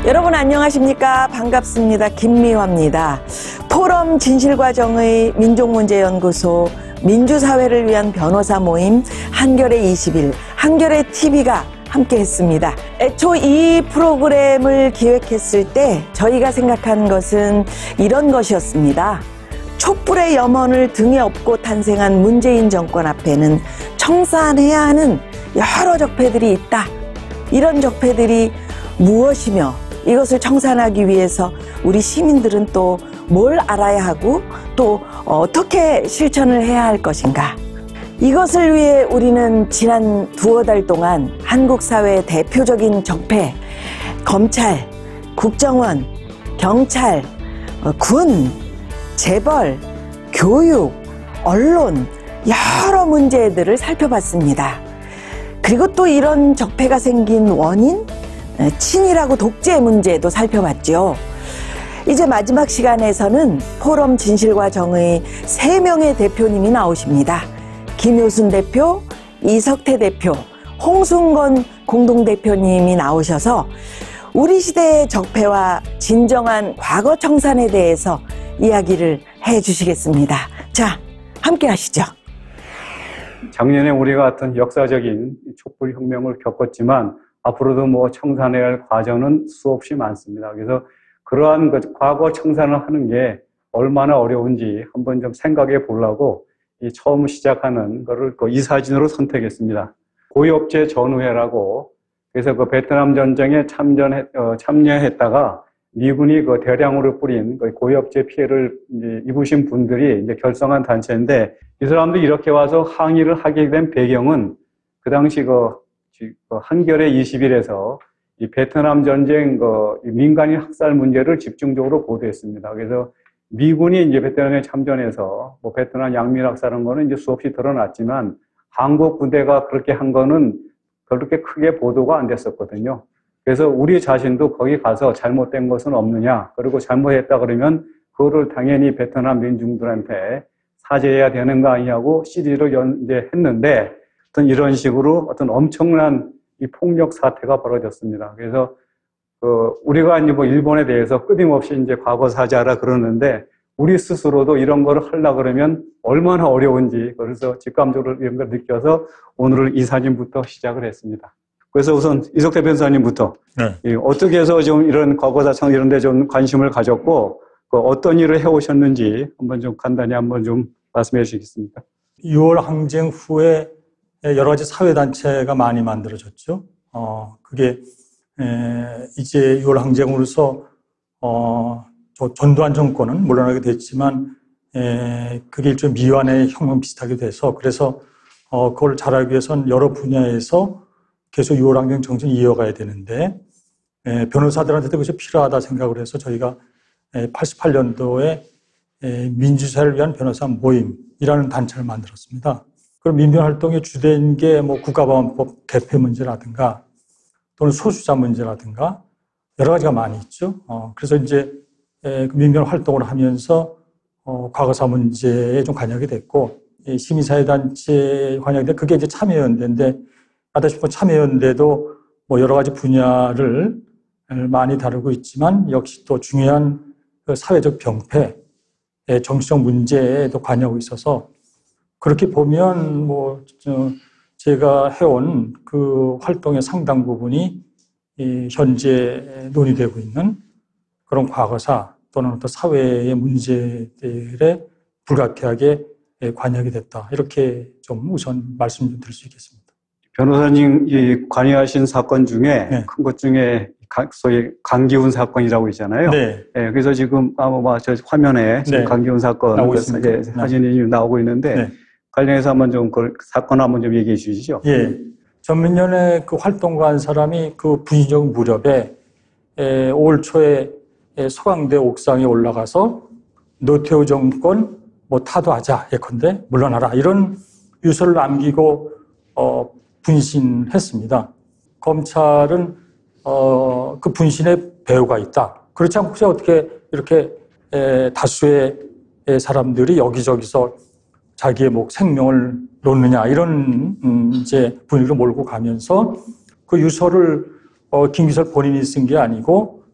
여러분 안녕하십니까? 반갑습니다. 김미화입니다. 포럼 진실과정의 민족문제연구소 민주사회를 위한 변호사 모임 한겨레 21, 한겨레 TV가 함께했습니다. 애초 이 프로그램을 기획했을 때 저희가 생각한 것은 이런 것이었습니다. 촛불의 염원을 등에 업고 탄생한 문재인 정권 앞에는 청산해야 하는 여러 적폐들이 있다. 이런 적폐들이 무엇이며 이것을 청산하기 위해서 우리 시민들은 또 뭘 알아야 하고 또 어떻게 실천을 해야 할 것인가. 이것을 위해 우리는 지난 두어 달 동안 한국 사회의 대표적인 적폐, 검찰, 국정원, 경찰, 군, 재벌, 교육, 언론 여러 문제들을 살펴봤습니다. 그리고 또 이런 적폐가 생긴 원인, 친일하고 독재 문제도 살펴봤죠. 이제 마지막 시간에서는 포럼 진실과 정의 3명의 대표님이 나오십니다. 김효순 대표, 이석태 대표, 홍순건 공동대표님이 나오셔서 우리 시대의 적폐와 진정한 과거 청산에 대해서 이야기를 해주시겠습니다. 자, 함께 하시죠. 작년에 우리가 어떤 역사적인 촛불혁명을 겪었지만 앞으로도 청산해야 할 과정은 수없이 많습니다. 그래서 그러한 과거 청산을 하는 게 얼마나 어려운지 한번 좀 생각해 보려고 처음 시작하는 거를 이 사진으로 선택했습니다. 고위업체 전우회라고, 그래서 베트남 전쟁에 참여했다가 미군이 대량으로 뿌린 고위업체 피해를 입으신 분들이 결성한 단체인데, 이 사람들이 이렇게 와서 항의를 하게 된 배경은 그 당시 한겨레 21에서 이 베트남 전쟁 민간인 학살 문제를 집중적으로 보도했습니다. 그래서 미군이 이제 베트남에 참전해서 베트남 양민 학살한 거는 이제 수없이 드러났지만 한국 부대가 그렇게 한 거는 그렇게 크게 보도가 안 됐었거든요. 그래서 우리 자신도 거기 가서 잘못된 것은 없느냐, 그리고 잘못했다 그러면 그거를 당연히 베트남 민중들한테 사죄해야 되는 거 아니냐고 시리즈를 이제 했는데, 어떤 이런 식으로 어떤 엄청난 이 폭력 사태가 벌어졌습니다. 그래서 우리가 이제 일본에 대해서 끊임없이 이제 과거 사죄하라 그러는데, 우리 스스로도 이런 거를 하려 그러면 얼마나 어려운지, 그래서 직감적으로 이런 걸 느껴서 오늘 이 사진부터 시작을 했습니다. 그래서 우선 이석태 변호사님부터 어떻게 해서 좀 이런 과거 사청 이런 데 좀 관심을 가졌고 어떤 일을 해오셨는지 한번 좀 간단히 한번 좀 말씀해 주시겠습니까? 6월 항쟁 후에 여러 가지 사회단체가 많이 만들어졌죠. 그게, 이제 6월 항쟁으로서, 전두환 정권은 물러나게 됐지만, 그게 일종의 미완의 혁명 비슷하게 돼서, 그래서, 그걸 잘하기 위해서는 여러 분야에서 계속 6월 항쟁 정신을 이어가야 되는데, 변호사들한테도 그것이 필요하다 생각을 해서 저희가 88년도에 민주사회를 위한 변호사 모임이라는 단체를 만들었습니다. 그럼 민변활동의 주된 게 국가보안법 개폐 문제라든가 또는 소수자 문제라든가 여러 가지가 많이 있죠. 그래서 이제 민변활동을 하면서 과거사 문제에 좀 관여하게 됐고, 시민사회단체에 관여하게 된 그게 이제 참여연대인데, 아다시피 참여연대도 여러 가지 분야를 많이 다루고 있지만 역시 또 중요한 사회적 병폐, 정치적 문제에도 관여하고 있어서, 그렇게 보면 제가 해온 그 활동의 상당 부분이 현재 논의되고 있는 그런 과거사 또는 어떤 사회의 문제들에 불가피하게 관여하게 됐다. 이렇게 좀 우선 말씀 좀 드릴 수 있겠습니다. 변호사님이 관여하신 사건 중에 큰 것 중에 소위 강기훈 사건이라고 있잖아요. 네. 그래서 지금 저 화면에 지금 강기훈 사건 사진이 나오고 있는데 관련해서 한번 좀 그 사건 한번 좀 얘기해 주시죠. 예. 전민련의 그 활동가 한 사람이 그 분신적 무렵에 올 초에 서강대 옥상에 올라가서 노태우 정권 타도하자 예컨대 물러나라 이런 유서를 남기고 분신했습니다. 검찰은 그 분신에 배후가 있다. 그렇지 않고 어떻게 이렇게 다수의 사람들이 여기저기서 자기의 생명을 놓느냐 이런 이제 분위기로 몰고 가면서 그 유서를 김기설 본인이 쓴 게 아니고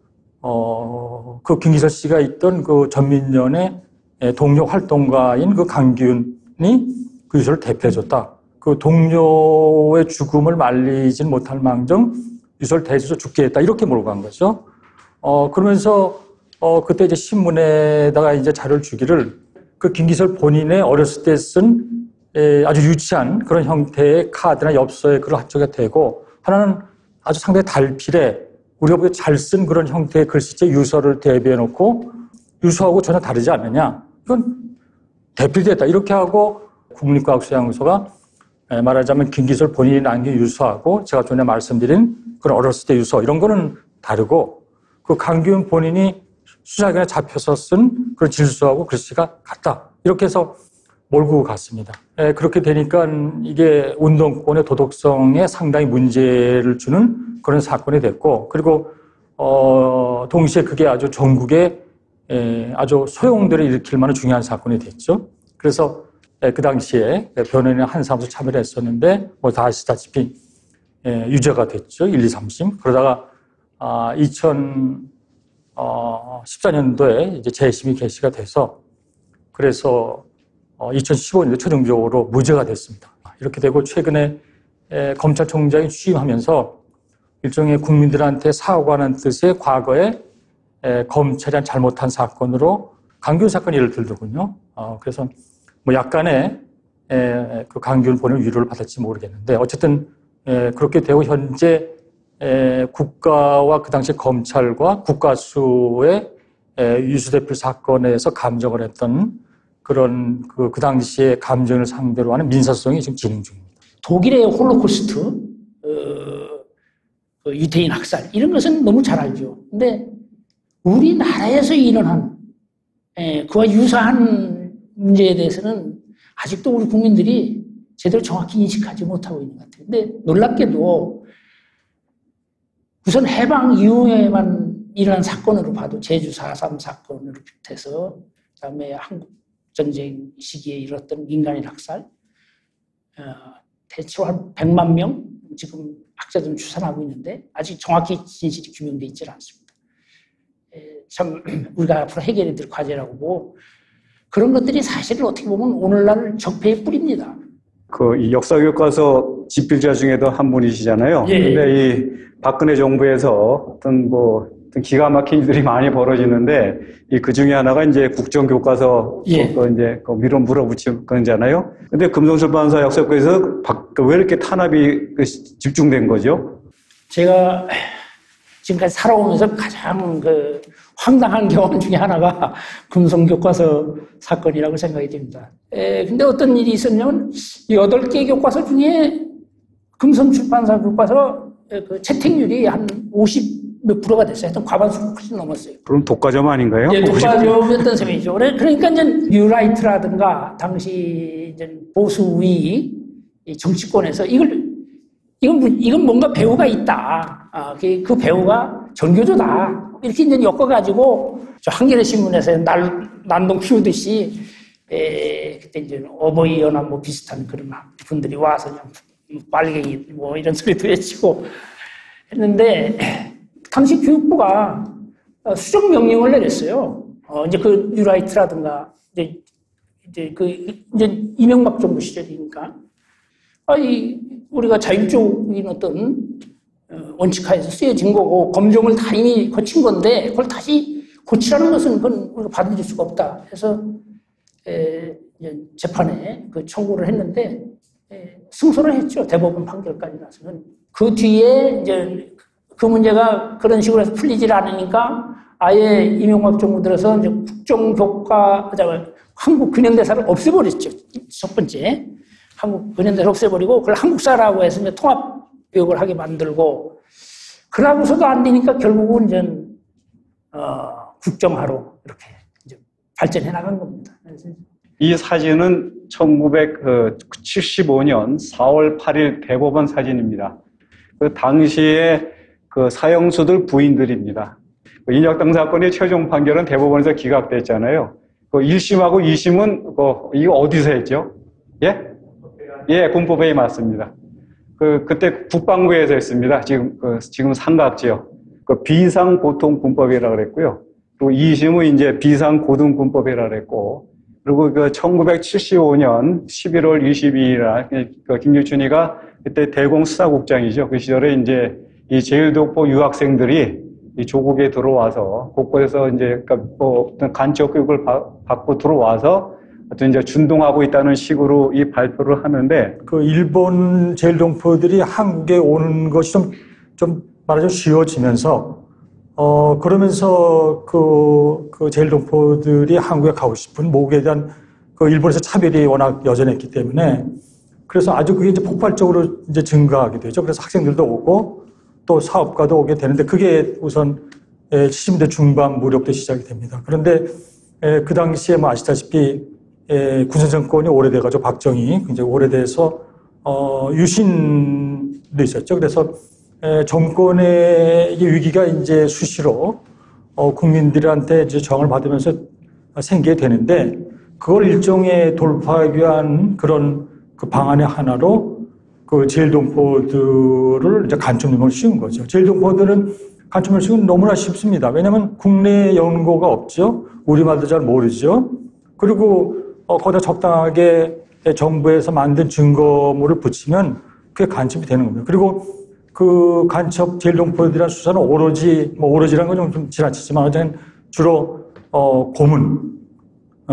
그 김기설 씨가 있던 그 전민련의 동료 활동가인 그 강기훈이 그 유서를 대표해줬다. 그 동료의 죽음을 말리진 못할 망정 유서를 대줘서 죽게 했다. 이렇게 몰고 간 거죠. 그러면서 그때 이제 신문에다가 이제 자료를 주기를 그 김기설 본인의 어렸을 때 쓴 아주 유치한 그런 형태의 카드나 엽서에 그걸 한쪽에 대고 하나는 아주 상당히 달필에 우리가 보기에 잘 쓴 그런 형태의 글씨체 유서를 대비해 놓고 유서하고 전혀 다르지 않느냐. 이건 대필됐다. 이렇게 하고 국립과학수양소가 말하자면 김기설 본인이 남긴 유서하고 제가 전에 말씀드린 그런 어렸을 때 유서 이런 거는 다르고 그 강기훈 본인이 수사기관에 잡혀서 쓴 그런 질서하고 글씨가 같다. 이렇게 해서 몰고 갔습니다. 그렇게 되니까 이게 운동권의 도덕성에 상당히 문제를 주는 그런 사건이 됐고 그리고 동시에 그게 아주 전국에 아주 소용돌이를 일으킬 만한 중요한 사건이 됐죠. 그래서 그 당시에 변호인의 한 사무소 참여를 했었는데 뭐 다 아시다시피 유죄가 됐죠. 1, 2, 3심. 그러다가 2014년도에 이제 재심이 개시가 돼서 그래서 2015년도 최종적으로 무죄가 됐습니다. 이렇게 되고 최근에 검찰총장이 취임하면서 일종의 국민들한테 사과하는 뜻의 과거에 검찰이 한 잘못한 사건으로 강기훈 사건이 예를 들더군요. 그래서 뭐 약간의 그 강기훈 본인 위로를 받을지 모르겠는데 어쨌든 그렇게 되고 현재 국가와 그 당시 검찰과 국가수의 유수대필 사건에서 감정을 했던 그런 그 당시에 감정을 상대로 하는 민사소송이 지금 진행 중입니다. 독일의 홀로코스트, 유태인 학살 이런 것은 너무 잘 알죠. 근데 우리나라에서 일어난 그와 유사한 문제에 대해서는 아직도 우리 국민들이 제대로 정확히 인식하지 못하고 있는 것 같아요. 근데 놀랍게도 우선 해방 이후에만 일어난 사건으로 봐도 제주 4.3 사건으로 비롯해서 그다음에 한국전쟁 시기에 일었던 민간인 학살 대체로 한 100만 명 지금 학자들은 추산하고 있는데 아직 정확히 진실이 규명되어 있지 않습니다. 참 우리가 앞으로 해결해야 될 과제라고 보고 그런 것들이 사실은 어떻게 보면 오늘날 적폐의 뿌리입니다. 이 역사교과서 집필자 중에도 한 분이시잖아요. 예. 근데 이 박근혜 정부에서 어떤 기가 막힌 일들이 많이 벌어지는데 그 중에 하나가 이제 국정교과서 예. 이제 미뤄 물어붙인 거잖아요. 근데 금성출판사 역사교과에서 왜 이렇게 탄압이 집중된 거죠? 제가 지금까지 살아오면서 가장 황당한 경험 중에 하나가 금성교과서 사건이라고 생각이 됩니다. 근데 어떤 일이 있었냐면 8개 교과서 중에 금성출판사 교과서 그 채택률이 한 50몇 %가 됐어요. 하여튼 과반수가 훨씬 넘었어요. 그럼 독과점 아닌가요? 예, 독과점이었던 셈이죠. 그러니까 이제 뉴라이트라든가 당시 이제 보수위 정치권에서 이건 뭔가 배우가 있다. 그 배우가 전교조다. 이렇게 이제 엮어가지고 저 한겨레 신문에서 난동 키우듯이 그때 이제 어버이 연합 뭐 비슷한 그런 분들이 와서 그냥 빨갱이 뭐 이런 소리도 외치고 했는데 당시 교육부가 수정 명령을 내렸어요. 이제 그 뉴라이트라든가 이제 이명박 정부 시절이니까 우리가 자율적인 어떤 원칙하에서 쓰여진 거고 검증을 다 이미 거친 건데 그걸 다시 고치라는 것은 그건 우리가 받아들일 수가 없다. 해서 재판에 청구를 했는데 승소를 했죠. 대법원 판결까지 나서는. 그 뒤에 이제 그 문제가 그런 식으로 해서 풀리질 않으니까 아예 이명박 정부 들어서 이제 한국 근현대사를 없애버렸죠. 첫 번째. 한국 근현대사를 없애버리고 그걸 한국사라고 해서 이제 통합 교육을 하게 만들고 그러고서도 안 되니까 결국은 이제 국정화로 이렇게 이제 발전해 나간 겁니다. 이 사진은 1975년 4월 8일 대법원 사진입니다. 그 당시에 그 사형수들 부인들입니다. 인혁당 사건의 최종 판결은 대법원에서 기각됐잖아요. 그 1심하고 2심은 이거 어디서 했죠? 예? 예, 군법회의 맞습니다. 그때 국방부에서 했습니다. 지금 삼각지요. 그 비상보통군법이라고 그랬고요. 또 2심은 이제 비상고등군법이라고 그랬고, 그리고 그 1975년 11월 22일 그 김유춘이가 그때 대공수사국장이죠. 그 시절에 이제 이 제일동포 유학생들이 이 조국에 들어와서 곳곳에서 이제 그러니까 뭐 어떤 간첩 교육을 받고 들어와서 어떤 이제 준동하고 있다는 식으로 이 발표를 하는데, 그 일본 제일동포들이 한국에 오는 것이 좀 말하자면 쉬워지면서 그러면서 그 제일동포들이 한국에 가고 싶은 목에 대한 그 일본에서 차별이 워낙 여전했기 때문에 그래서 아주 그게 이제 폭발적으로 이제 증가하게 되죠. 그래서 학생들도 오고 또 사업가도 오게 되는데 그게 우선 70년대 중반 무렵부터 시작이 됩니다. 그런데 그 당시에 뭐 아시다시피 군사 정권이 오래돼가지고 박정희 굉장히 오래돼서 유신도 있었죠. 그래서 정권의 위기가 이제 수시로 국민들한테 이제 저항을 받으면서 생기게 되는데 그걸 일종의 돌파하기 위한 그런 그 방안의 하나로 그 제일동포들을 이제 간첩용을 씌운 거죠. 제일동포들은 간첩용을 씌우면 너무나 쉽습니다. 왜냐하면 국내 연고가 없죠. 우리말도 잘 모르죠. 그리고 거기다 적당하게 정부에서 만든 증거물을 붙이면 그게 간첩이 되는 겁니다. 그리고 그 간첩 제일동포들이라는 수사는 오로지라는 건 좀 지나치지만 어쨌든 주로 고문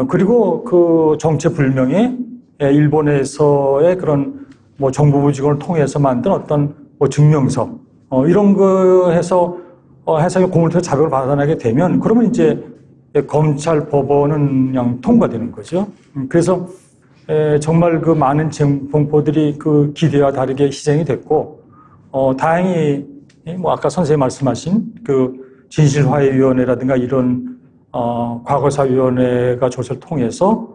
그리고 그 정체불명의 일본에서의 그런 뭐 정부부 직원을 통해서 만든 어떤 뭐 증명서 이런 거 해서 고문을 통해 자백을 받아내게 되면 그러면 이제 검찰 법원은 그냥 통과되는 거죠. 그래서 정말 그 많은 동포들이 그 기대와 다르게 희생이 됐고 다행히 뭐 아까 선생님 말씀하신 그 진실화해위원회라든가 이런 과거사위원회가 조사를 통해서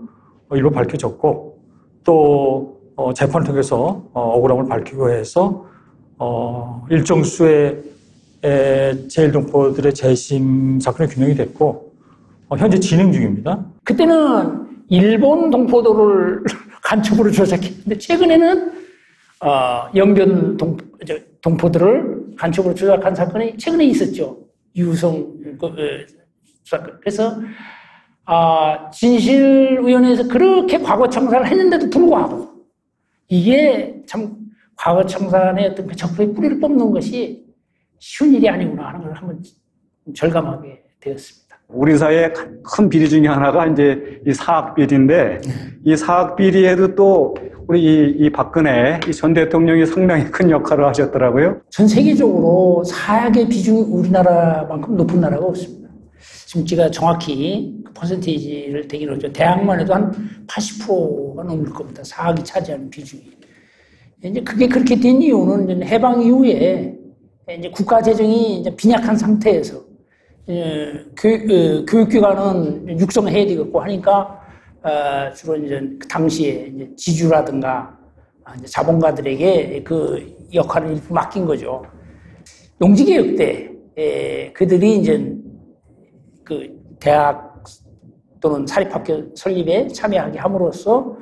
일부 밝혀졌고 또 재판을 통해서 억울함을 밝히고 해서 일정 수의 제일동포들의 재심 사건이 규명이 됐고 현재 진행 중입니다. 그때는 일본 동포도를 간첩으로 조작했는데 최근에는 연변 동포들을 간첩으로 조작한 사건이 최근에 있었죠. 유성 사건. 그래서 진실위원회에서 그렇게 과거 청산을 했는데도 불구하고 이게 참 과거 청산의 어떤 그 적폐의 뿌리를 뽑는 것이 쉬운 일이 아니구나 하는 걸 한번 절감하게 되었습니다. 우리 사회의 큰 비리 중에 하나가 이제 이 사학비리인데 이 사학비리에도 또 우리 이 박근혜 전 대통령이 상당히 큰 역할을 하셨더라고요. 전 세계적으로 사학의 비중이 우리나라만큼 높은 나라가 없습니다. 지금 제가 정확히 그 퍼센테이지를 대긴 하죠. 대학만 해도 한 80%가 넘을 겁니다. 사학이 차지하는 비중이. 이제 그게 그렇게 된 이유는 이제 해방 이후에 이제 국가 재정이 이제 빈약한 상태에서 교육기관은 육성해야 되겠고 하니까 주로 이제 그 당시에 이제 지주라든가 이제 자본가들에게 그 역할을 일부 맡긴 거죠. 농지개혁 때 그들이 이제 그 대학 또는 사립학교 설립에 참여하게 함으로써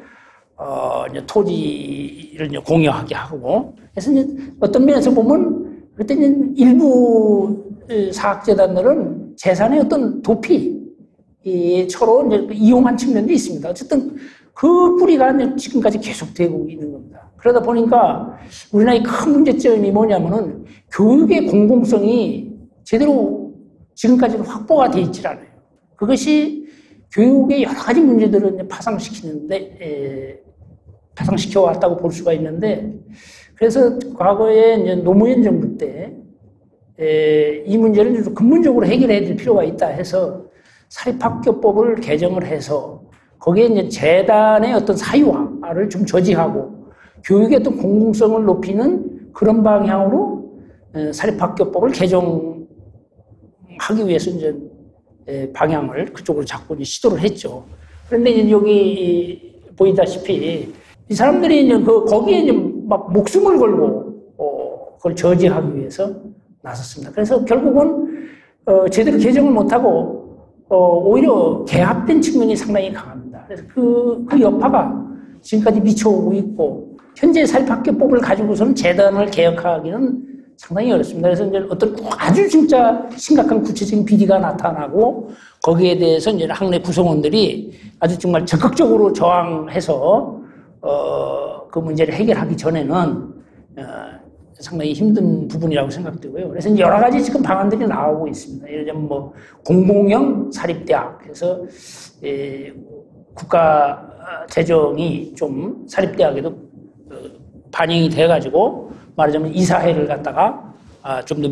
이제 토지를 이제 공유하게 하고 그래서 이제 어떤 면에서 보면 그때 일부 사학재단들은 재산의 어떤 도피처로 이제 이용한 측면도 있습니다. 어쨌든 그 뿌리가 지금까지 계속되고 있는 겁니다. 그러다 보니까 우리나라의 큰 문제점이 뭐냐면은 교육의 공공성이 제대로 지금까지는 확보가 되어 있질 않아요. 그것이 교육의 여러 가지 문제들을 이제 파상시켜 왔다고 볼 수가 있는데, 그래서 과거에 이제 노무현 정부 때 이 문제를 근본적으로 해결해야 될 필요가 있다 해서 사립학교법을 개정을 해서 거기에 이제 재단의 어떤 사유화를 좀 저지하고 교육의 어떤 공공성을 높이는 그런 방향으로 사립학교법을 개정하기 위해서 이제 방향을 그쪽으로 자꾸 이제 시도를 했죠. 그런데 이제 여기 보이다시피 이 사람들이 이제 거기에 이제 막 목숨을 걸고 그걸 저지하기 위해서 나섰습니다. 그래서 결국은 제대로 개정을 못하고 오히려 개합된 측면이 상당히 강합니다. 그래서 그 여파가 지금까지 미쳐오고 있고 현재 사립학교법을 가지고서는 재단을 개혁하기는 상당히 어렵습니다. 그래서 이제 어떤 아주 진짜 심각한 구체적인 비리가 나타나고 거기에 대해서 이제 학내 구성원들이 아주 정말 적극적으로 저항해서 그 문제를 해결하기 전에는 상당히 힘든 부분이라고 생각되고요. 그래서 이제 여러 가지 지금 방안들이 나오고 있습니다. 예를 들면 뭐 공공형 사립대학, 그래서 국가 재정이 좀 사립대학에도 반영이 돼가지고 말하자면 이사회를 갖다가 좀 더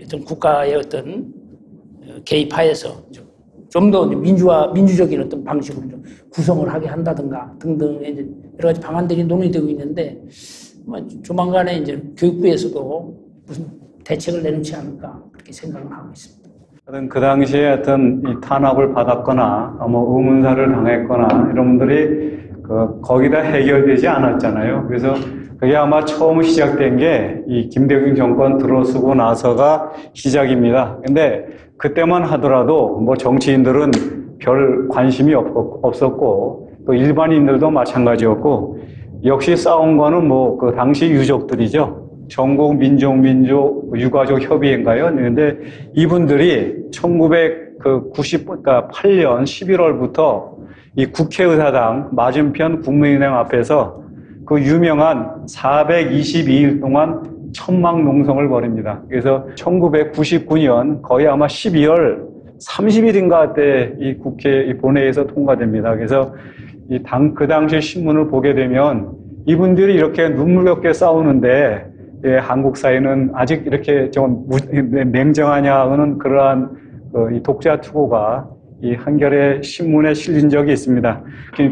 어떤 국가의 어떤 개입하에서 좀 더 민주적인 어떤 방식으로 좀 구성을 하게 한다든가 등등의 이제 여러 가지 방안들이 논의되고 있는데 조만간에 이제 교육부에서도 무슨 대책을 내놓지 않을까 그렇게 생각을 하고 있습니다. 그 당시에 어떤 이 탄압을 받았거나 뭐 의문사를 당했거나 이런 분들이 거기다 해결되지 않았잖아요. 그래서 그게 아마 처음 시작된 게 이 김대중 정권 들어서고 나서가 시작입니다. 근데 그때만 하더라도 뭐 정치인들은 별 관심이 없었고 또 일반인들도 마찬가지였고 역시 싸운 거는 뭐 그 당시 유족들이죠. 전국 민족민주 유가족 협의회인가요? 근데 이분들이 1998년 11월부터 이 국회의사당 맞은편 국민은행 앞에서 그 유명한 422일 동안 천막 농성을 벌입니다. 그래서 1999년 거의 아마 12월 30일인가 때 이 국회 이 본회의에서 통과됩니다. 그래서 그 당시 신문을 보게 되면 이분들이 이렇게 눈물겹게 싸우는데 한국 사회는 아직 이렇게 좀 냉정하냐는 그러한 이 독자 투고가 이 한겨레 신문에 실린 적이 있습니다.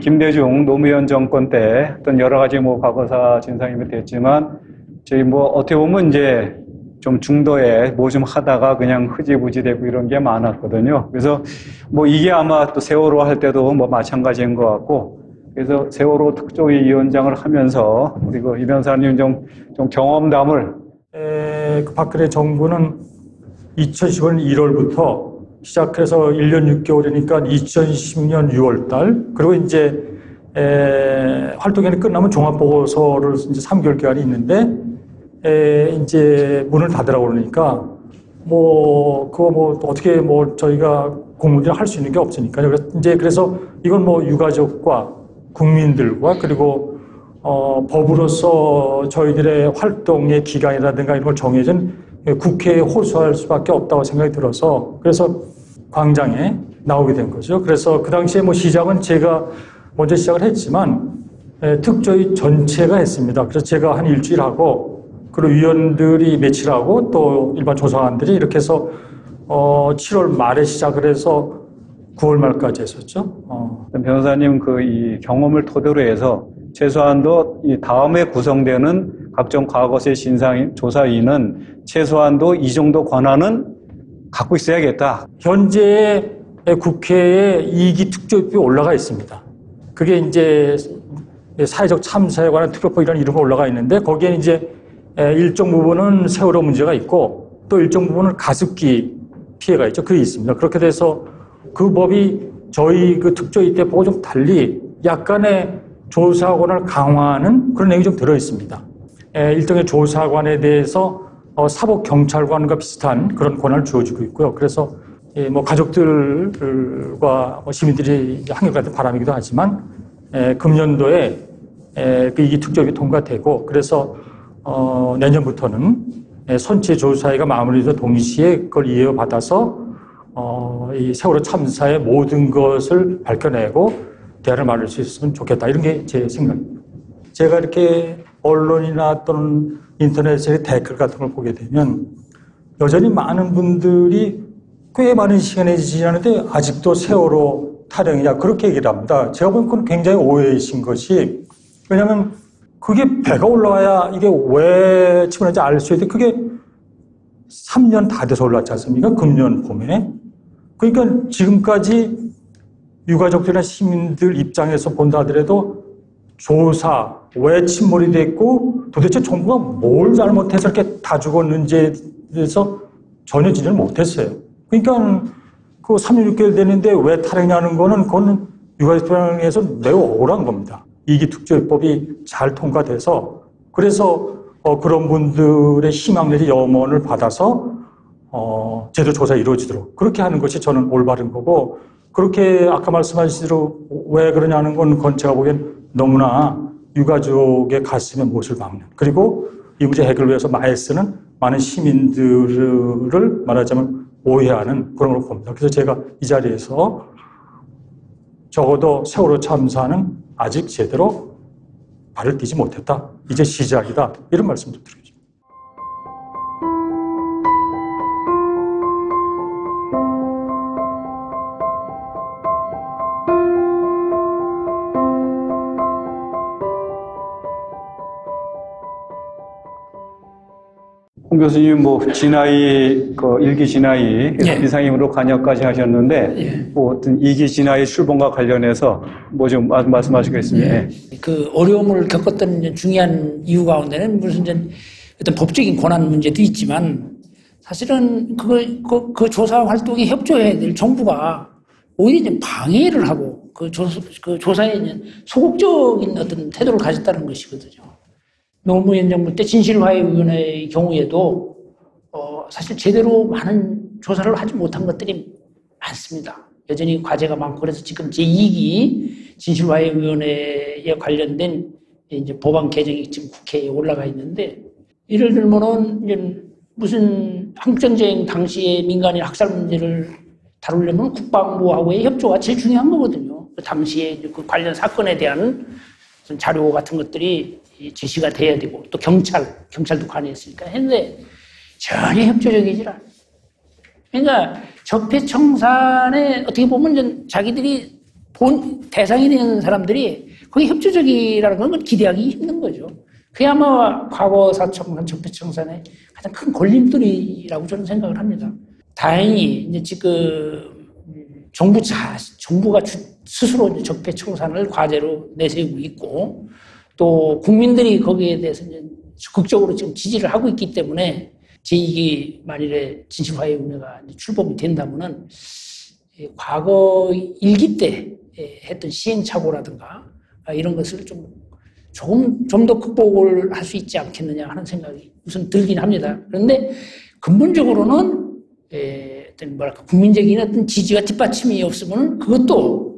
김대중 노무현 정권 때 어떤 여러 가지 뭐 과거사 진상이 됐지만 저희 뭐 어떻게 보면 이제 좀 중도에 뭐 좀 하다가 그냥 흐지부지 되고 이런 게 많았거든요. 그래서 뭐 이게 아마 또 세월호 할 때도 뭐 마찬가지인 것 같고 그래서 세월호 특조위원장을 하면서 우리 이 변호사님 좀 경험담을 그 박근혜 정부는 2015년 1월부터 시작해서 1년 6개월이니까 2010년 6월 달 그리고 이제 활동이 끝나면 종합보고서를 이제 3개월 기간이 있는데 이제 문을 닫으라고 그러니까 그거 어떻게 저희가 공무원들이 할 수 있는 게 없으니까 그래서 이건 유가족과 국민들과 그리고 법으로서 저희들의 활동의 기간이라든가 이런 걸 정해진 국회에 호소할 수밖에 없다고 생각이 들어서 그래서 광장에 나오게 된 거죠. 그래서 그 당시에 시작은 제가 먼저 시작을 했지만 특조위 전체가 했습니다. 그래서 제가 한 일주일 하고 그리고 위원들이 며칠 하고 또 일반 조사관들이 이렇게 해서 7월 말에 시작을 해서 9월 말까지 했었죠. 변호사님 이 경험을 토대로 해서 최소한도 이 다음에 구성되는 각종 과거세 조사위는 최소한도 이 정도 권한은 갖고 있어야겠다. 현재 국회에 2기 특조위법이 올라가 있습니다. 그게 이제 사회적 참사에 관한 특별법 이런 이름이 올라가 있는데 거기에 이제 일정 부분은 세월호 문제가 있고 또 일정 부분은 가습기 피해가 있죠. 그게 있습니다. 그렇게 돼서 그 법이 저희 그 특조위 때 보고 좀 달리 약간의 조사권을 강화하는 그런 내용이 좀 들어 있습니다. 일종의 조사관에 대해서 사법경찰관과 비슷한 그런 권한을 주어지고 있고요. 그래서 가족들과 시민들이 한결같은 바람이기도 하지만 금년도에 그 이기 특조위 통과되고 그래서 내년부터는 선체조사회가 마무리된 동시에 그걸 이어받아서 이 세월호 참사의 모든 것을 밝혀내고 대안을 마련할 수 있으면 좋겠다. 이런 게 제 생각입니다. 제가 이렇게 언론이나 또는 인터넷의 댓글 같은 걸 보게 되면 여전히 많은 분들이 꽤 많은 시간이 지나는데 아직도 세월호 타령이냐 그렇게 얘기를 합니다. 제가 보면 그건 굉장히 오해이신 것이 왜냐하면 그게 배가 올라와야 이게 왜 침몰했는지 알 수 있는데 그게 3년 다 돼서 올라왔지 않습니까? 금년 봄에. 그러니까 지금까지 유가족들이나 시민들 입장에서 본다 하더라도 조사, 왜 침몰이 됐고 도대체 정부가 뭘 잘못해서 이렇게 다 죽었는지에 대해서 전혀 진전을 못했어요. 그러니까 그 3년 6개월 됐는데 왜 탈행하는 거는 그거는 유가족들에서 매우 억울한 겁니다. 이기 특조위법이 잘 통과돼서 그래서 그런 분들의 희망 내지 염원을 받아서 제도 조사 이루어지도록 그렇게 하는 것이 저는 올바른 거고, 그렇게 아까 말씀하신 대로 왜 그러냐는 건 제가 보기엔 너무나 유가족의 가슴에 못을 박는, 그리고 이 문제 해결을 위해서 많이 쓰는 많은 시민들을 말하자면 오해하는 그런 걸 봅니다. 그래서 제가 이 자리에서 적어도 세월호 참사는 아직 제대로 발을 떼지 못했다. 이제 시작이다. 이런 말씀 좀 드리겠습니다. 홍 교수님 진아이 일기 진아이 비상임으로 관여까지 하셨는데 어떤 2기 진아이 출범과 관련해서 좀 말씀하시겠습니다. 그 어려움을 겪었던 중요한 이유 가운데는 무슨 어떤 법적인 권한 문제도 있지만, 사실은 그 조사 활동에 협조해야 될 정부가 오히려 좀 방해를 하고 그 조사에 소극적인 어떤 태도를 가졌다는 것이거든요. 노무현 정부 때 진실화해위원회의 경우에도 사실 제대로 많은 조사를 하지 못한 것들이 많습니다. 여전히 과제가 많고, 그래서 지금 제2기 진실화해위원회에 관련된 이제 법안 개정이 지금 국회에 올라가 있는데, 예를 들면은 이제 무슨 한국전쟁 당시에 민간인 학살 문제를 다루려면 국방부하고의 협조가 제일 중요한 거거든요. 그 당시에 그 관련 사건에 대한 자료 같은 것들이 제시가 돼야 되고, 또 경찰도 관여했으니까 했는데 전혀 협조적이질 않아요. 그러니까 적폐청산에 어떻게 보면 자기들이 대상이 되는 사람들이 거기 협조적이라는 건 기대하기 힘든 거죠. 그게 아마 과거 적폐청산의 가장 큰 걸림돌이라고 저는 생각을 합니다. 다행히 이제 지금 정부가 스스로 적폐청산을 과제로 내세우고 있고, 또 국민들이 거기에 대해서 이제 적극적으로 지금 지지를 하고 있기 때문에 제2기 만일에 진실화해위원회가 출범이 된다면은 과거 1기 때 했던 시행착오라든가 이런 것을 좀 더 극복을 할 수 있지 않겠느냐 하는 생각이 우선 들긴 합니다. 그런데 근본적으로는 어떤 국민적인 어떤 지지와 뒷받침이 없으면 그것도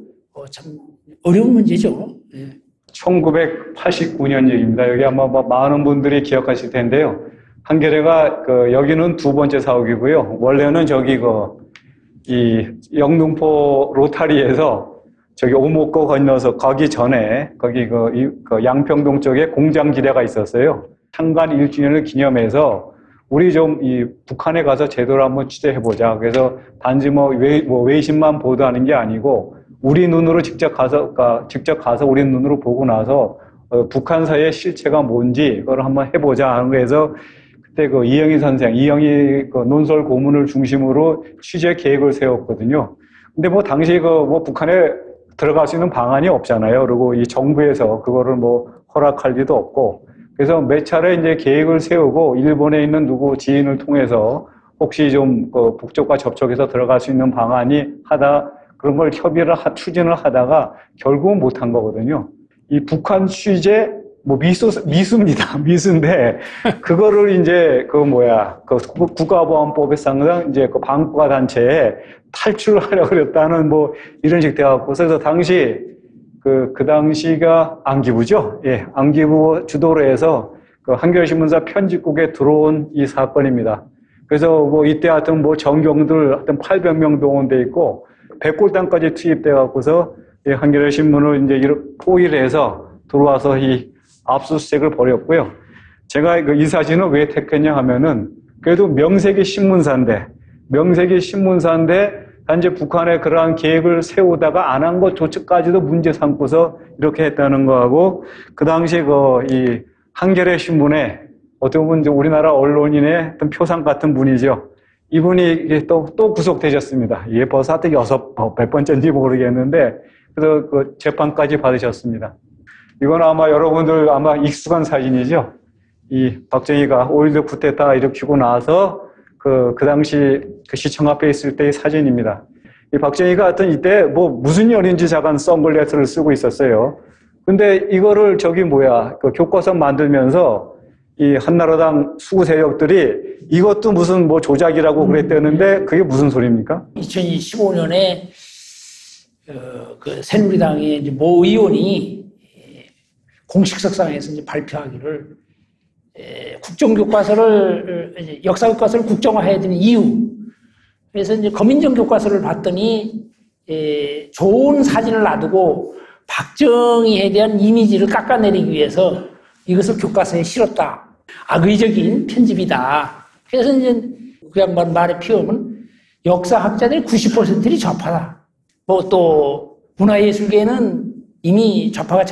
참 어려운 문제죠. 1989년 얘기입니다. 여기 아마 많은 분들이 기억하실 텐데요. 한겨레가 여기는 두 번째 사옥이고요. 원래는 이 영등포 로타리에서 저기 오목고 건너서 가기 전에 거기 양평동 쪽에 공장지대가 있었어요. 창간 1주년을 기념해서 우리 좀 이 북한에 가서 제대로 한번 취재해보자. 그래서 단지 외신만 보도하는 게 아니고 우리 눈으로 직접 가서 우리 눈으로 보고 나서 북한사의 실체가 뭔지 그걸 한번 해보자 하는 거에서 그때 이영희 논설 고문을 중심으로 취재 계획을 세웠거든요. 근데 당시 북한에 들어갈 수 있는 방안이 없잖아요. 그리고 이 정부에서 그거를 허락할 리도 없고. 그래서 몇 차례 이제 계획을 세우고 일본에 있는 누구 지인을 통해서 혹시 좀 북쪽과 접촉해서 들어갈 수 있는 방안이 그런 걸 추진을 하다가 결국은 못한 거거든요. 이 북한 취재 미수입니다. 미수인데 그거를 이제 국가보안법에 상당 이제 반국가 단체에 탈출하려고 그랬다는 이런 식 돼갖고서 그래서 당시 그 당시가 안기부죠. 예, 안기부 주도로 해서 한겨레신문사 편집국에 들어온 이 사건입니다. 그래서 이때 하여튼 전경들 하여튼 800명 동원돼 있고 100골당까지 투입돼 갖고서 한겨레신문을 이제 포위해서 들어와서 이 압수수색을 벌였고요. 제가 이 사진을 왜 택했냐 하면은 그래도 명색이 신문사인데 단지 북한의 그러한 계획을 세우다가 안 한 것조차까지도 문제 삼고서 이렇게 했다는 거하고 그 당시 이 한겨레 신문에 어떻게 보면 우리나라 언론인의 어떤 표상 같은 분이죠. 이분이 또 구속되셨습니다. 이게 벌써 하여튼 100번째인지 모르겠는데 그래서 재판까지 받으셨습니다. 이건 아마 여러분들 익숙한 사진이죠. 이 박정희가 5.16 쿠데타 일으키고 나서 그 당시 시청 앞에 있을 때의 사진입니다. 이 박정희가 하여튼 이때 무슨 연인지 작은 선글라스를 쓰고 있었어요. 근데 이거를 교과서 만들면서 이 한나라당 수구 세력들이 이것도 무슨 뭐 조작이라고 그랬다는데 그게 무슨 소리입니까? 2025년에 그 새누리당의 이제 모 의원이 공식석상에서 이제 발표하기를 국정교과서를 이제 역사교과서를 국정화해야 되는 이유. 그래서 이제 검인정 교과서를 봤더니 좋은 사진을 놔두고 박정희에 대한 이미지를 깎아내리기 위해서 이것을 교과서에 실었다. 악의적인 편집이다. 그래서 이제 그 양반 말의 피험은 역사학자들이 90%이 좌파다. 뭐 또 문화예술계는 이미 좌파가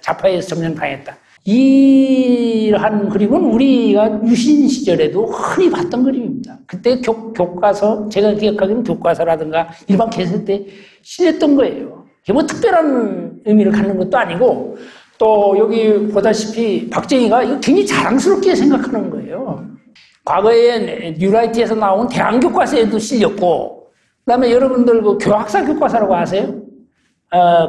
좌파에서 점령당했다. 이러한 그림은 우리가 유신 시절에도 흔히 봤던 그림입니다. 그때 교과서, 제가 기억하기로는 교과서라든가 일반 개서 때 실렸던 거예요. 이게 뭐 특별한 의미를 갖는 것도 아니고, 또 여기 보다시피 박정희가 이거 굉장히 자랑스럽게 생각하는 거예요. 과거에 뉴라이트에서 나온 대학 교과서에도 실렸고, 그다음에 여러분들 그 교학사 교과서라고 아세요?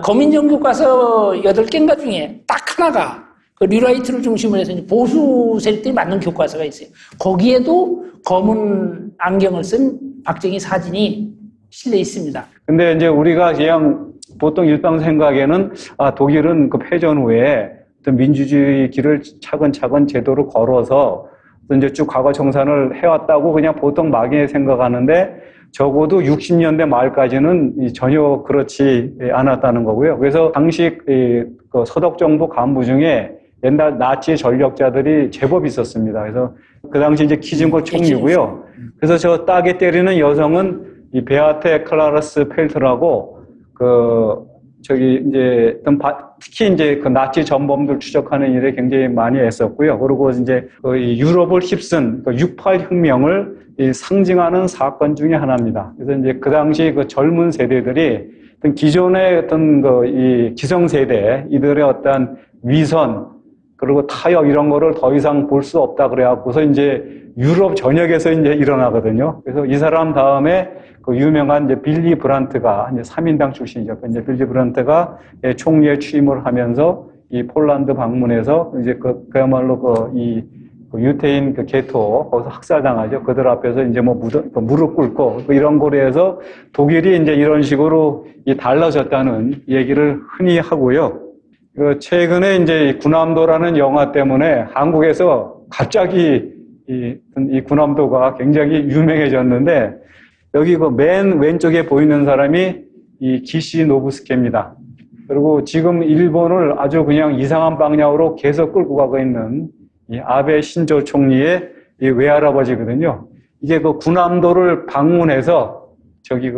검인정 교과서 8개인가 중에 딱 하나가 그 뉴라이트를 중심으로 해서 보수 세력들이 만든 교과서가 있어요. 거기에도 검은 안경을 쓴 박정희 사진이 실려 있습니다. 근데 이제 우리가 그냥 보통 일반 생각에는 독일은 그 패전 후에 어떤 민주주의 길을 차근차근 제도로 걸어서 이제 쭉 과거 청산을 해왔다고 그냥 보통 막연히 생각하는데 적어도 60년대 말까지는 전혀 그렇지 않았다는 거고요. 그래서 당시 그 서독 정부 간부 중에 옛날 나치 전력자들이 제법 있었습니다. 그래서 그 당시 이제 키징거 총리고요. 그래서 저 따게 때리는 여성은 이 베아테 클라라스 펠트라고 특히 이제 그 나치 전범들 추적하는 일에 굉장히 많이 애썼고요. 그리고 이제 유럽을 휩쓴 68 혁명을 상징하는 사건 중에 하나입니다. 그래서 이제 그 당시 그 젊은 세대들이 어떤 기존의 어떤 이 기성 세대 이들의 어떤 위선 그리고 타협 이런 거를 더 이상 볼 수 없다 그래갖고서 이제 유럽 전역에서 이제 일어나거든요. 그래서 이 사람 다음에 그 유명한 이제 빌리 브란트가 이제 3인당 출신이죠. 이제 빌리 브란트가 총리에 취임을 하면서 이 폴란드 방문해서 이제 그야말로 이 유태인 그 게토 거기서 학살당하죠. 그들 앞에서 이제 뭐 무릎 꿇고 이런 거래에서 독일이 이제 이런 식으로 달라졌다는 얘기를 흔히 하고요. 최근에 이제 군함도라는 영화 때문에 한국에서 갑자기 이 군함도가 굉장히 유명해졌는데 여기 그 맨 왼쪽에 보이는 사람이 이 기시 노부스케입니다. 그리고 지금 일본을 아주 그냥 이상한 방향으로 계속 끌고 가고 있는 이 아베 신조 총리의 이 외할아버지거든요. 이게 그 군함도를 방문해서 저기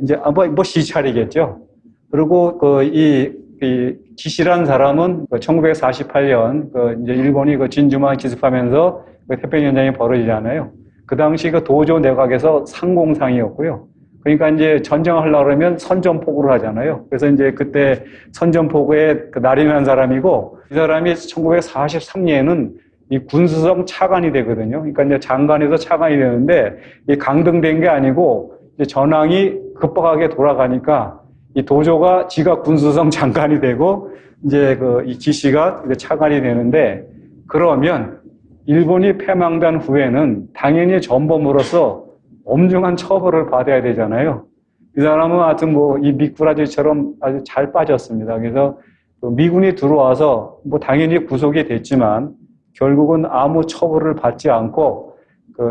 이제 뭐 시찰이겠죠. 그리고 이 기시란 사람은 1948년 이제 일본이 진주만 기습하면서 태평전쟁이 벌어지잖아요. 그 당시 도조 내각에서 상공상이었고요. 그러니까 이제 전쟁을 하려고 그러면 선전포고를 하잖아요. 그래서 이제 그때 선전포고에 날인한 사람이고 이 사람이 1943년에는 이 군수성 차관이 되거든요. 그러니까 이제 장관에서 차관이 되는데 이 강등된 게 아니고 이제 전황이 급박하게 돌아가니까 이 도조가 지가 군수성 장관이 되고 이제 이 기시가 이제 차관이 되는데 그러면 일본이 패망단 후에는 당연히 전범으로서 엄중한 처벌을 받아야 되잖아요. 이 사람은 하여튼 이 미꾸라지처럼 아주 잘 빠졌습니다. 그래서 미군이 들어와서 당연히 구속이 됐지만 결국은 아무 처벌을 받지 않고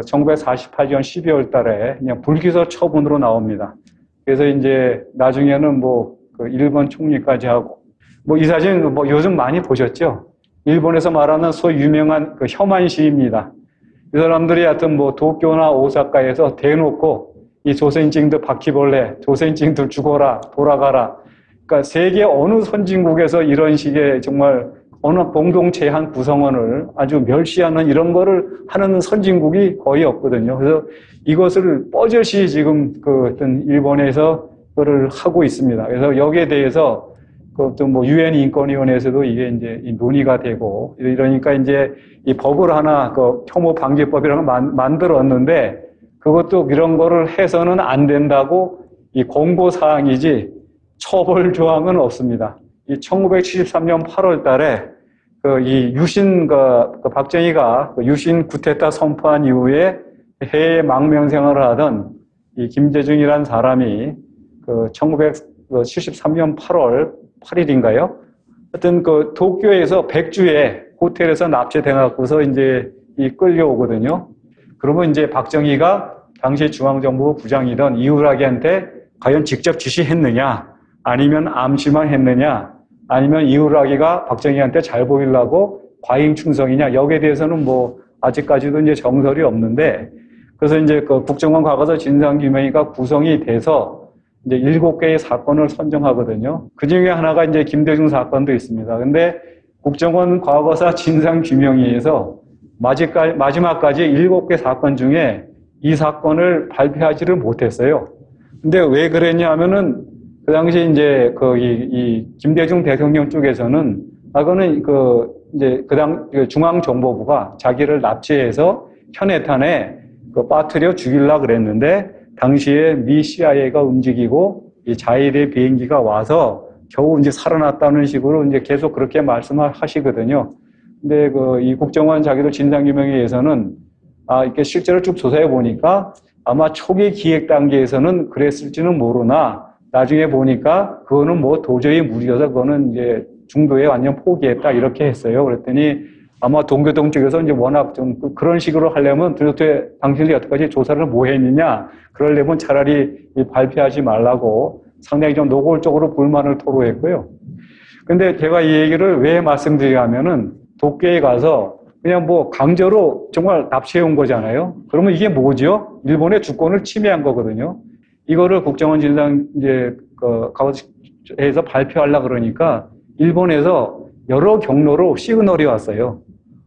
1948년 12월 달에 그냥 불기소 처분으로 나옵니다. 그래서 이제 나중에는 일본 총리까지 하고 이 사진 요즘 많이 보셨죠? 일본에서 말하는 소위 유명한 혐한시입니다. 이 사람들이 하여튼 도쿄나 오사카에서 대놓고 이 조선인들 바퀴벌레, 조선인들 죽어라, 돌아가라. 그러니까 세계 어느 선진국에서 이런 식의 정말 어느 공동체의 한 구성원을 아주 멸시하는 이런 거를 하는 선진국이 거의 없거든요. 그래서 이것을 뻐젓이 지금 어떤 일본에서 그걸 하고 있습니다. 그래서 여기에 대해서 유엔 인권위원회에서도 이게 이제 논의가 되고 이러니까 이제 이 법을 하나 혐오 방지법이라는 걸 만들었는데 그것도 이런 거를 해서는 안 된다고 이 공고 사항이지 처벌 조항은 없습니다. 이 1973년 8월 달에 이 유신, 박정희가 유신 쿠데타 선포한 이후에 해외 망명 생활을 하던 이 김대중이라는 사람이 1973년 8월 8일인가요? 하여튼 도쿄에서 백주에 호텔에서 납치돼갖고서 이제 끌려오거든요. 그러면 이제 박정희가 당시 중앙정부 부장이던 이후락이한테 과연 직접 지시했느냐, 아니면 암시만 했느냐, 아니면 이후락이가 박정희한테 잘 보이려고 과잉 충성이냐, 여기에 대해서는 뭐 아직까지도 이제 정설이 없는데, 그래서 이제 국정원 과거사 진상규명위가 구성이 돼서 이제 7개의 사건을 선정하거든요. 그 중에 하나가 이제 김대중 사건도 있습니다. 근데 국정원 과거사 진상규명위에서 마지막까지 7개 사건 중에 이 사건을 발표하지를 못했어요. 근데 왜 그랬냐 하면은 그 당시 이제 이 김대중 대통령 쪽에서는 그거는 중앙정보부가 자기를 납치해서 현해탄에 빠뜨려 죽이려고 그랬는데 당시에 미 CIA가 움직이고 이 자일의 비행기가 와서 겨우 이제 살아났다는 식으로 이제 계속 그렇게 말씀을 하시거든요. 근데 이 국정원 자기도 진상규명위에서는 이렇게 실제로 쭉 조사해 보니까 아마 초기 기획 단계에서는 그랬을지는 모르나 나중에 보니까 그거는 뭐 도저히 무리여서 그거는 이제 중도에 완전 포기했다 이렇게 했어요. 그랬더니 아마 동교동 쪽에서 이제 워낙 좀 그런 식으로 하려면 도대체 당신들이 여태까지 조사를 뭐 했느냐, 그러려면 차라리 발표하지 말라고 상당히 좀 노골적으로 불만을 토로했고요. 근데 제가 이 얘기를 왜 말씀드리냐면은 도쿄에 가서 그냥 뭐 강제로 정말 납치해 온 거잖아요. 그러면 이게 뭐죠? 일본의 주권을 침해한 거거든요. 이거를 국정원 진상 가서에서 발표하려고 그러니까 일본에서 여러 경로로 시그널이 왔어요.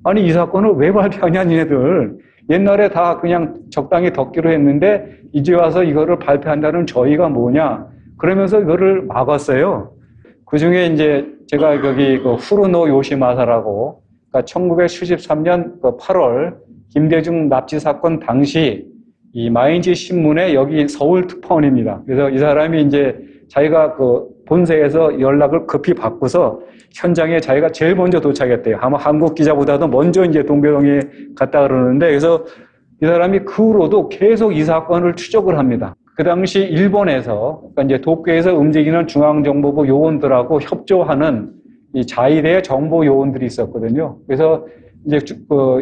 아니 이 사건을 왜 발표하냐 니네들. 옛날에 다 그냥 적당히 덮기로 했는데 이제 와서 이거를 발표한다는 저희가 뭐냐. 그러면서 이거를 막았어요. 그중에 이제 제가 거기 후르노 요시마사라고 1973년 8월 김대중 납치 사건 당시 이 마인지 신문에 여기 서울 특파원입니다. 그래서 이 사람이 이제 자기가 본사에서 연락을 급히 받고서 현장에 자기가 제일 먼저 도착했대요. 아마 한국 기자보다도 먼저 이제 동교동에 갔다 그러는데, 그래서 이 사람이 그 후로도 계속 이 사건을 추적을 합니다. 그 당시 일본에서, 그러니까 이제 도쿄에서 움직이는 중앙정보부 요원들하고 협조하는 이 자위대 정보 요원들이 있었거든요. 그래서 이제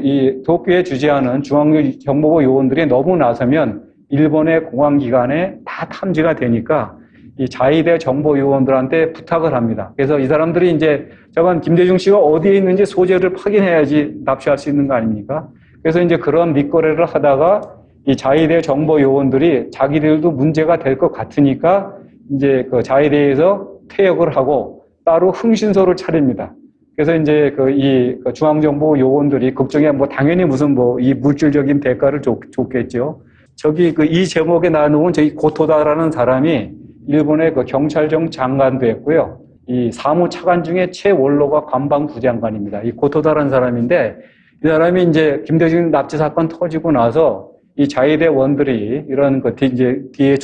이 도쿄에 주재하는 중앙정보부 요원들이 너무 나서면 일본의 공안기관에 다 탐지가 되니까 이 자위대 정보 요원들한테 부탁을 합니다. 그래서 이 사람들이 이제 저건 김대중 씨가 어디에 있는지 소재를 확인해야지 납치할 수 있는 거 아닙니까? 그래서 이제 그런 밑거래를 하다가 이 자위대 정보 요원들이 자기들도 문제가 될 것 같으니까 이제 그 자위대에서 퇴역을 하고 따로 흥신소를 차립니다. 그래서 이제 이 중앙정보 요원들이 걱정해 뭐 당연히 무슨 뭐 이 물질적인 대가를 줬겠죠. 저기 이 제목에 나누은 저기 고토다라는 사람이 일본의 경찰청 장관도 했고요. 이 사무차관 중에 최원로가 관방부장관입니다. 이 고토다라는 사람인데 이 사람이 이제 김대중 납치 사건 터지고 나서 이 자위대원들이 이런 이제 뒤에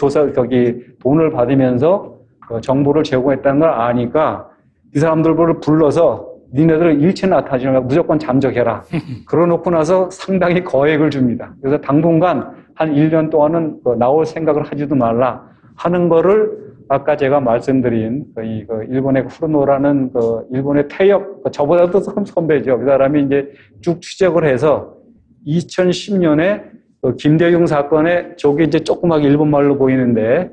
돈을 받으면서 정보를 제공했다는 걸 아니까 이 사람들을 불러서 니네들 일체 나타나지 말고 무조건 잠적해라. 그러놓고 나서 상당히 거액을 줍니다. 그래서 당분간 한 1년 동안은 나올 생각을 하지도 말라 하는 거를 아까 제가 말씀드린 일본의 후르노라는 일본의 퇴역, 저보다도 선배죠. 그 사람이 이제 쭉 추적을 해서 2010년에 김대중 사건에 저게 이제 조그맣게 일본말로 보이는데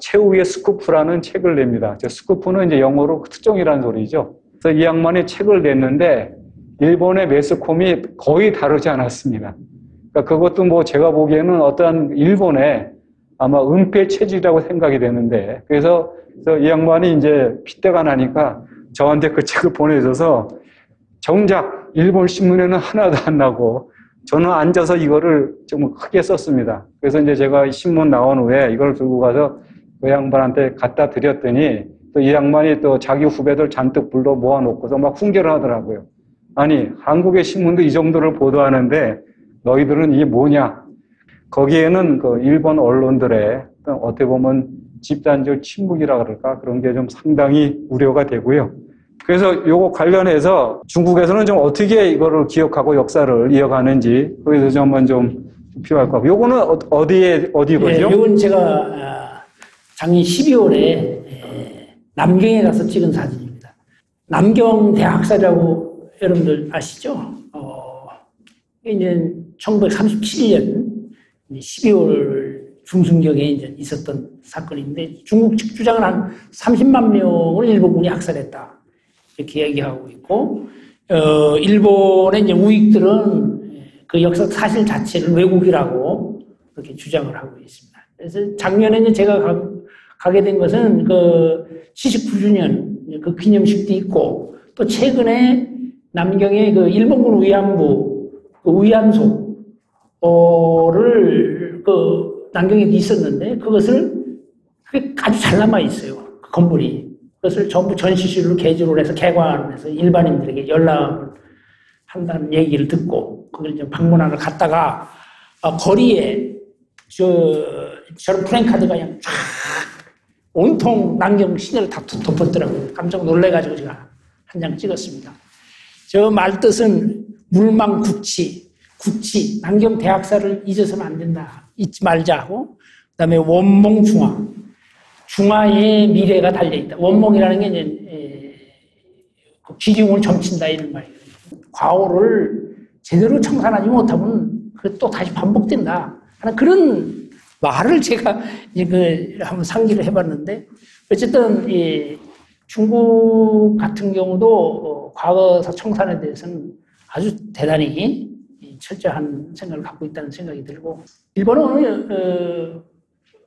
최후의 스쿠프라는 책을 냅니다. 스쿠프는 이제 영어로 특종이라는 소리죠. 그래서 이 양반이 책을 냈는데 일본의 매스콤이 거의 다루지 않았습니다. 그러니까 그것도 뭐 제가 보기에는 어떤 일본의 아마 은폐 체질이라고 생각이 되는데 그래서 이 양반이 이제 핏대가 나니까 저한테 그 책을 보내줘서 정작 일본 신문에는 하나도 안 나고 저는 앉아서 이거를 좀 크게 썼습니다. 그래서 이제 제가 신문 나온 후에 이걸 들고 가서 그 양반한테 갖다 드렸더니 또 이 양반이 또 자기 후배들 잔뜩 불러 모아놓고서 막 훈계를 하더라고요. 아니, 한국의 신문도 이 정도를 보도하는데 너희들은 이게 뭐냐? 거기에는 일본 언론들의 어떻게 보면 집단적 침묵이라 그럴까? 그런 게 좀 상당히 우려가 되고요. 그래서 요거 관련해서 중국에서는 좀 어떻게 이거를 기억하고 역사를 이어가는지 거기서 좀 한번 좀 필요할 것 같고 요거는 어디거죠? 예, 요건 제가 작년 12월에 남경에 가서 찍은 사진입니다. 남경 대학살이라고 여러분들 아시죠? 이제 1937년 12월 중순경에 이제 있었던 사건인데 중국 측 주장은 한 30만 명을 일본군이 학살했다 이렇게 얘기하고 있고 일본의 이제 우익들은 그 역사 사실 자체를 왜곡이라고 그렇게 주장을 하고 있습니다. 그래서 작년에 이제 제가 가게 된 것은 그 79주년 그 기념식도 있고 또 최근에 남경의 그 일본군 위안부 그 위안소를 그 남경에도 있었는데 그것을 그게 아주 잘 남아 있어요. 그 건물이. 그것을 전부 전시실로 개조를 해서 개관해서 일반인들에게 연락을 한다는 얘기를 듣고 그걸 이제 방문하러 갔다가 거리에 저런 프랭카드가 그냥 쫙 온통 남경 시내를 다 덮었더라고요. 깜짝 놀래가지고 제가 한 장 찍었습니다. 저 말뜻은 물망국치, 남경 대학살을 잊어서는 안 된다. 잊지 말자고. 그다음에 원몽중화, 중화의 미래가 달려있다. 원몽이라는 게 이제 기중을 점친다 이런 말이에요. 과오를 제대로 청산하지 못하면 그 또 다시 반복된다 하는 그런 말을 제가 한번 상기를 해봤는데 어쨌든 중국 같은 경우도 과거사 청산에 대해서는 아주 대단히 철저한 생각을 갖고 있다는 생각이 들고 일본은 어느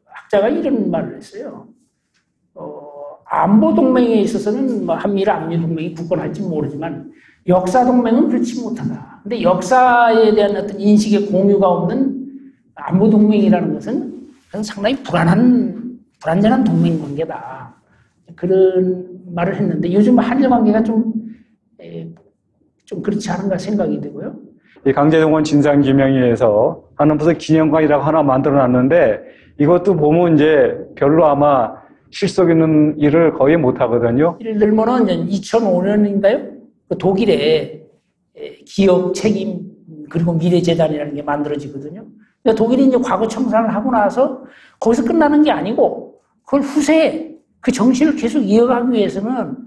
학자가 이런 말을 했어요. 안보 동맹에 있어서는 뭐 한미일 압류 동맹이 굳건할지 모르지만 역사 동맹은 그렇지 못하다. 근데 역사에 대한 어떤 인식의 공유가 없는 안보 동맹이라는 것은 상당히 불안전한 동맹 관계다. 그런 말을 했는데 요즘 한일 관계가 좀 그렇지 않은가 생각이 되고요. 이 강제동원 진상규명위에서 하는 무슨 기념관이라고 하나 만들어놨는데 이것도 보면 이제 별로 아마 실속 있는 일을 거의 못 하거든요. 예를 들면은 2005년인가요? 그 독일에 기업 책임 그리고 미래재단이라는 게 만들어지거든요. 그러니까 독일이 이제 과거 청산을 하고 나서 거기서 끝나는 게 아니고 그걸 후세에 그 정신을 계속 이어가기 위해서는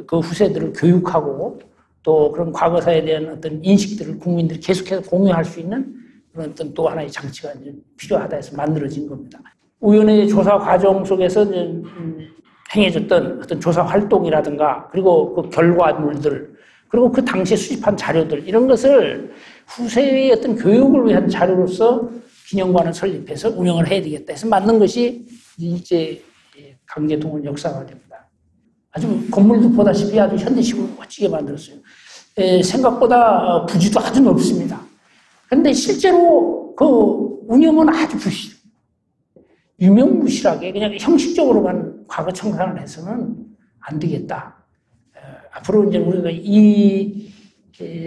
그 후세들을 교육하고 또 그런 과거사에 대한 어떤 인식들을 국민들이 계속해서 공유할 수 있는 그런 어떤 또 하나의 장치가 이제 필요하다 해서 만들어진 겁니다. 우연의 조사 과정 속에서 행해졌던 어떤 조사 활동이라든가 그리고 그 결과물들 그리고 그 당시에 수집한 자료들 이런 것을 후세의 어떤 교육을 위한 자료로서 기념관을 설립해서 운영을 해야 되겠다 해서 만든 것이 이제 강제동원 역사관입니다. 아주 건물도 보다시피 아주 현대식으로 멋지게 만들었어요. 생각보다 부지도 아주 넓습니다. 그런데 실제로 그 운영은 아주 유명무실하게 그냥 형식적으로만 과거 청산을 해서는 안 되겠다. 앞으로 이제 우리가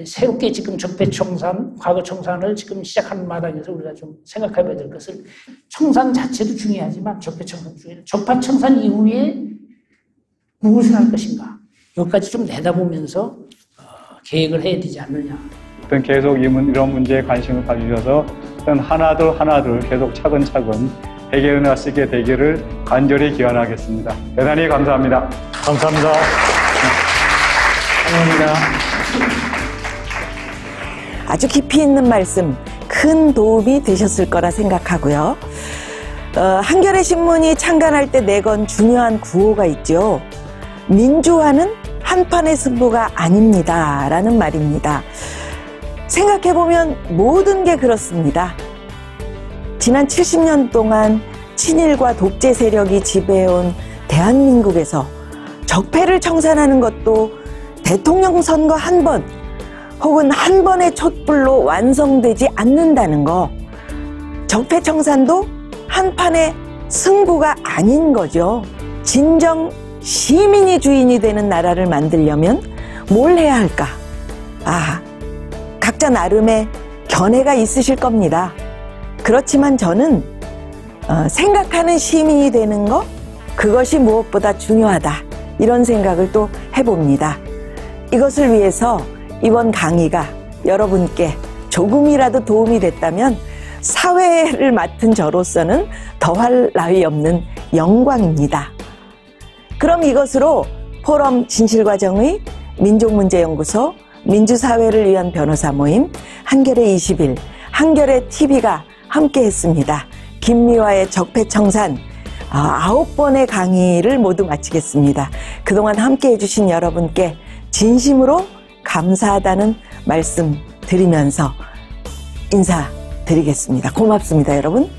새롭게 지금 적폐청산, 과거 청산을 지금 시작하는 마당에서 우리가 좀 생각해봐야 될 것은 청산 자체도 중요하지만 적폐청산 중에 적폐청산 이후에 무엇을 할 것인가 여기까지 좀 내다보면서 계획을 해야 되지 않느냐. 계속 이런 문제에 관심을 가지셔서 하나둘 계속 차근차근 해결해 날 수 있게 되기를 간절히 기원하겠습니다. 대단히 감사합니다. 감사합니다. 감사합니다. 아주 깊이 있는 말씀, 큰 도움이 되셨을 거라 생각하고요. 한겨레 신문이 창간할 때 내건 중요한 구호가 있죠. 민주화는 한판의 승부가 아닙니다. 라는 말입니다. 생각해보면 모든 게 그렇습니다. 지난 70년 동안 친일과 독재 세력이 지배해온 대한민국에서 적폐를 청산하는 것도 대통령 선거 한 번 혹은 한 번의 촛불로 완성되지 않는다는 거. 적폐 청산도 한판의 승부가 아닌 거죠. 진정 시민이 주인이 되는 나라를 만들려면 뭘 해야 할까? 각자 나름의 견해가 있으실 겁니다. 그렇지만 저는 생각하는 시민이 되는 거 그것이 무엇보다 중요하다 이런 생각을 또 해봅니다. 이것을 위해서 이번 강의가 여러분께 조금이라도 도움이 됐다면 사회를 맡은 저로서는 더할 나위 없는 영광입니다. 그럼 이것으로 포럼 진실과정의 민족문제연구소 민주사회를 위한 변호사 모임 한겨레 20일 한겨레 TV가 함께했습니다. 김미화의 적폐청산 9번의 강의를 모두 마치겠습니다. 그동안 함께해 주신 여러분께 진심으로 감사하다는 말씀 드리면서 인사드리겠습니다. 고맙습니다, 여러분.